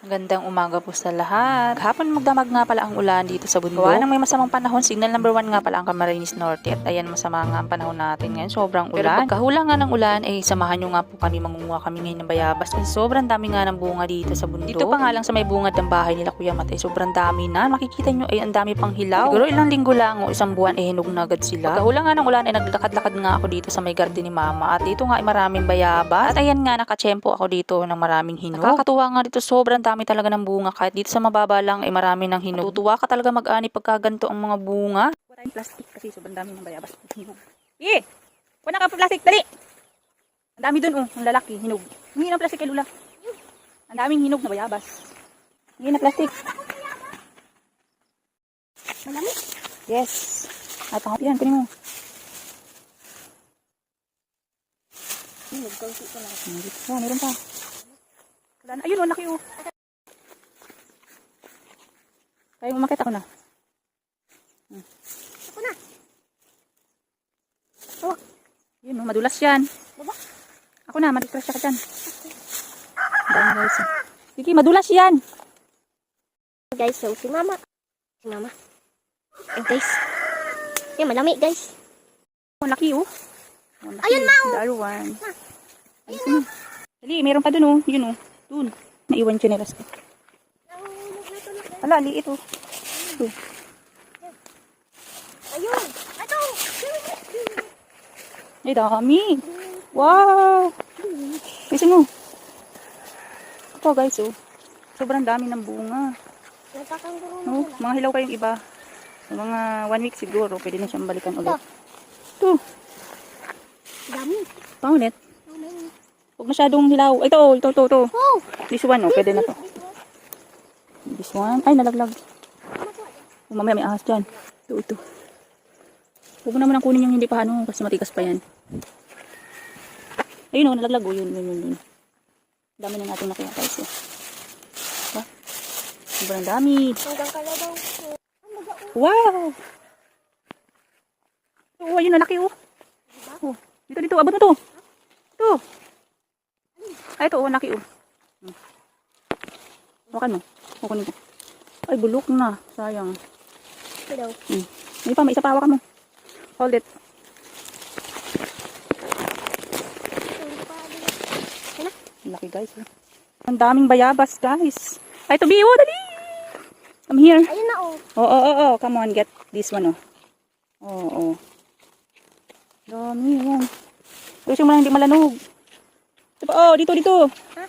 Magandang umaga po sa lahat. Hapon magdamag nga pala ang ulan dito sa bundok. Gawa nang may masamang panahon, signal number 1 nga pala ang Camarines Norte. At ayan, masama nga ang panahon natin ngayon. Sobrang ulan. Pero pagkahula nga ng ulan, samahan nyo nga po kami, mangunguha kami ngayon ng bayabas. Kasi sobrang dami nga ng bunga dito sa bundok. Dito pa nga lang sa may bungad ng bahay nila Kuya Matay, sobrang dami na. Makikita nyo ang dami pang hilaw. Siguro ilang linggo lang o isang buwan hinog na agad sila. Pagkahula nga ng ulan naglakad-lakad nga ako dito sa may garden ni Mama. At dito nga maraming bayabas. At ayan nga, nakachempo ako dito ng maraming hinog. Nakakatuwa nga dito, sobrang dami talaga ng bunga. Kahit dito sa mababa lang marami ng hinog. Tutuwa ka talaga mag-ani pagka ganito ang mga bunga. Kuha tayong plastic kasi sobrang dami ng bayabas. Hinog. Kuha na ka plastic, dali! Ang dami dun ang lalaki, hinog. Hingi ng plastic kay Lula. Ang daming hinog na bayabas. Hingi na plastic. Malami? Yes. Ay, pangapihan, kunin mo. Hinog, kaunti pa lang. Meron pa. Ayun, ang laki oh. Kaya umakit ako na. Ako na. Oh. Yun, madulas yan. Baba. Ako na, madulas siya ka dyan. Sige, madulas yan. Guys, so si Mama. Si Mama. Eh guys. Yan, malami guys. Ang laki oh. Ayun na oh. Darwan. Ayun na. Dali, meron pa dun oh. Yun oh. Dun. Naiwan chinelas ko. Ala, liit oh. Ito. Ayun. Ito. Ay, dami. Wow. Pisin mo. Ito guys oh. Sobrang dami ng bunga. Oh, mga hilaw pa yung iba. Sa mga 1 week siguro, pwede na siyang balikan ulit. Ito. Dami. Pangulit. Huwag masyadong hilaw. Ito. Oh. This one oh, pwede na to. This one. Ay, nalaglag. Mamaya may ahas dyan. Ito. Huwag mo naman ang kunin yung hindi pa ano, kasi matigas pa yan. Ayun o, nalaglag o. Yun. Dami na natin nakuha guys. Diba? Sobrang dami. Hanggang kalabaw. Wow! Oh, ayun, nalaki o. Oh, dito. Abot na to. Ito. Ay, ito o, nalaki o. Hawakan mo. Kukunin ko. Ay, bulok na. Sayang. Hello. May isa pa hawakan mo. Hold it. Laki guys. Ang daming bayabas guys. Ay, to Biwo, dali. Come here. Ayun na oh. Oh. Come on, get this one oh. Oh. Dami yan. Gusto mo lang hindi malanog. Oh, dito. Ha?